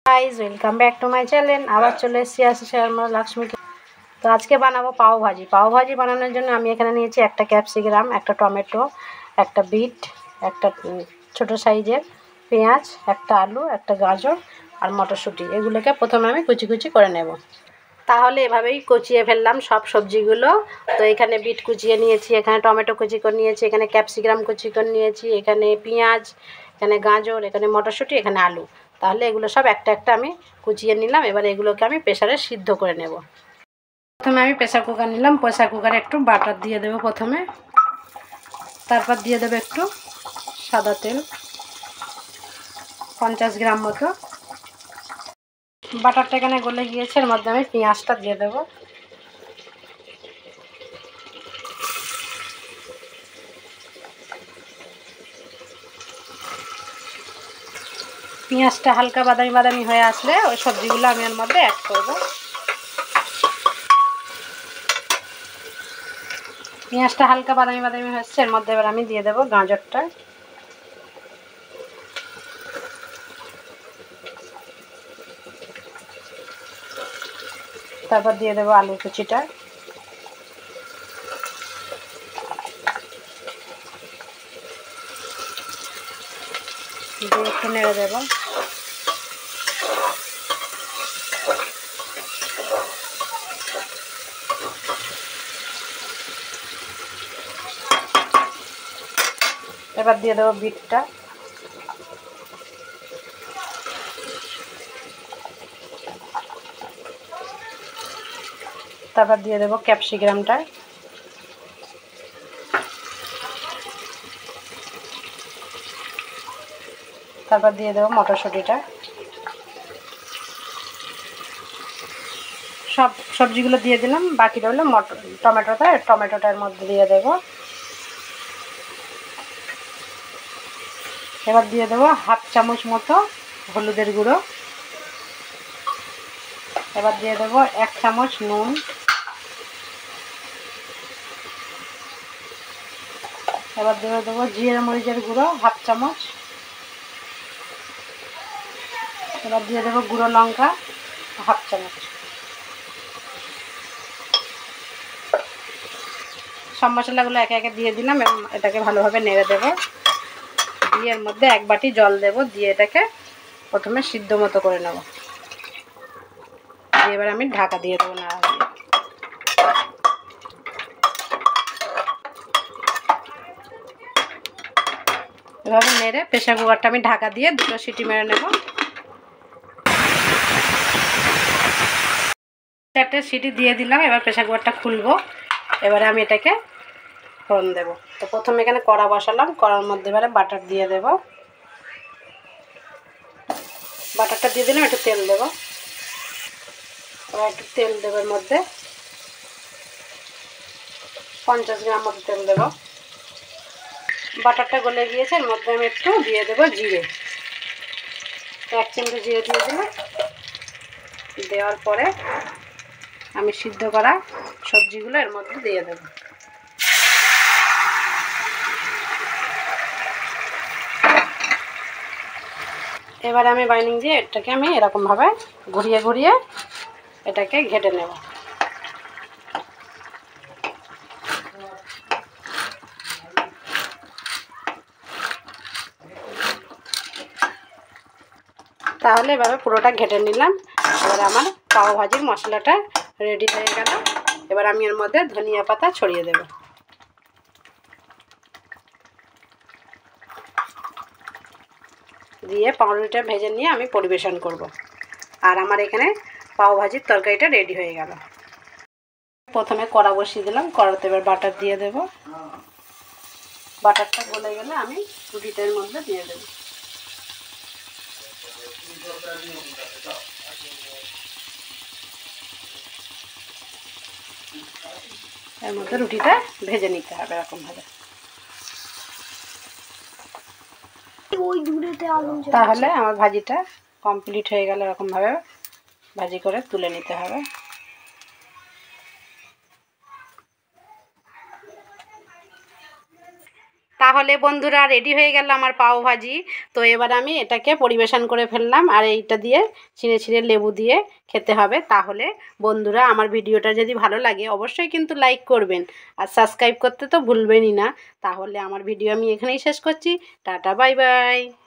Guys welcome back to my channel. আবার চলে এসেছি আসছে আমরা লক্ষ্মী। তো আজকে বানাবো পাও ভাজি। পাও ভাজি বানানোর জন্য আমি এখানে নিয়েছি একটা ক্যাপসিকাম, একটা টমেটো, একটা বিট, একটা ছোট সাইজের পেঁয়াজ, একটা আলু, একটা গাজর আর মটরশুঁটি। এগুলোকে প্রথমে আমি কুচি কুচি করে নেব। তাহলে এভাবেই কুচিয়ে ফেললাম সব সবজিগুলো। তো এখানে বিট কুচিয়ে নিয়েছি, এখানে টমেটো কুচি করে নিয়েছি, এখানে ক্যাপসিকাম কুচি করে নিয়েছি, এখানে পেঁয়াজ, এখানে গাজর, এখানে মটরশুঁটি, এখানে আলু। তাহলে এগুলো সব একটা একটা আমি কুচিয়ে নিলাম। এবার এগুলোকে আমি প্রেসারে সিদ্ধ করে নেব। প্রথমে আমি প্রেসার কুকার নিলাম। প্রেসার কুকারে একটু বাটার দিয়ে দেবো প্রথমে, তারপর দিয়ে দেবো একটু সাদা তেল 50 গ্রাম মতো। বাটারটা এখানে গলে গিয়েছে, এর মধ্যে আমি পেঁয়াজটা দিয়ে দেবো। পেঁয়াজটা হালকা বাদামি বাদামি হয়ে আসলে ওই সবজিগুলো আমি এর মধ্যে অ্যাড করব। পেঁয়াজটা হালকা বাদামি বাদামি হচ্ছে, এর মধ্যে এবার আমি দিয়ে দেবো গাজরটা, তারপর দিয়ে দেবো আলু কুচিটা, দিয়ে একটু নেড়ে দেবো। এবার দিয়ে দেবো বিটটা, তারপর দিয়ে দেবো ক্যাপসিকামটা, তারপর দিয়ে দেবো মটরশুঁটিটা। সব সবজিগুলো দিয়ে দিলাম, বাকি রইলো টমেটোটার মধ্যে দিয়ে দেবো। এবার দিয়ে দেবো হাফ চামচ মতো হলুদের গুঁড়ো, এবার দিয়ে দেবো 1 চামচ নুন, এবার দিয়ে দেবো জিরে মরিচের গুঁড়ো হাফ চামচ, এবার দিয়ে দেবো গুঁড়ো লঙ্কা হাফ চামচ। সব মশলাগুলো একে একে দিয়ে দিলাম এবং এটাকে ভালোভাবে নেড়ে দেবো। দিয়ে এর মধ্যে 1 বাটি জল দেবো, দিয়ে এটাকে প্রথমে সিদ্ধ মতো করে নেব। দিয়ে এবার আমি ঢাকা দিয়ে দেবো নাড়া দিয়ে। এভাবে নেড়ে প্রেসার কুকারটা আমি ঢাকা দিয়ে 2টো সিটি মেরে নেব। 4টে সিটি দিয়ে দিলাম। এবার প্রেসার কুকারটা খুলবো। এবারে আমি এটাকে ফোড়ন দেবো। তো প্রথমে এখানে কড়া বসালাম, কড়ার মধ্যে এবারে বাটার দিয়ে দেবো। বাটারটা দিয়ে দিলাম, একটু তেল দেবো। এবার একটু তেল দেবো, এর মধ্যে 50 গ্রাম মতো তেল দেবো। বাটারটা গলে গিয়েছে, এর মধ্যে আমি একটু দিয়ে দেবো জিরে, 1 চিমটি জিরে দিয়ে দিলাম। দেওয়ার পরে আমি সিদ্ধ করা সবজিগুলো এর মধ্যে দিয়ে দেবো। এবার আমি বাইন্ডিং দিয়ে এটাকে আমি এরকমভাবে ঘুরিয়ে ঘুরিয়ে এটাকে ঘেটে নেব। তাহলে এভাবে পুরোটা ঘেটে নিলাম। এবার আমার পাও ভাজির মশলাটা রেডি হয়ে গেল। এবার আমি এর মধ্যে ধনিয়া পাতা ছড়িয়ে দেব। দিয়ে পাউরুটিটা ভেজে নিয়ে আমি পরিবেশন করব। আর আমার এখানে পাও ভাজির তরকারিটা রেডি হয়ে গেল। প্রথমে কড়া বসিয়ে দিলাম, কড়াতে এবার বাটার দিয়ে দেব। বাটারটা গলে গেলে আমি রুটিটার মধ্যে দিয়ে দেব। এর মধ্যে রুটিটা ভেজে নিতে হবে এরকমভাবে। তাহলে আমার ভাজিটা কমপ্লিট হয়ে গেল। এরকমভাবে ভাজি করে তুলে নিতে হবে। তাহলে বন্ধুরা রেডি হয়ে গেল আমার পাও ভাজি। তো এবার আমি এটাকে পরিবেশন করে ফেললাম, আর এইটা দিয়ে ছিঁড়ে ছিঁড়ে লেবু দিয়ে খেতে হবে। তাহলে বন্ধুরা আমার ভিডিওটা যদি ভালো লাগে অবশ্যই কিন্তু লাইক করবেন, আর সাবস্ক্রাইব করতে তো ভুলবেনই না। তাহলে আমার ভিডিও আমি এখানেই শেষ করছি। Tata bye bye.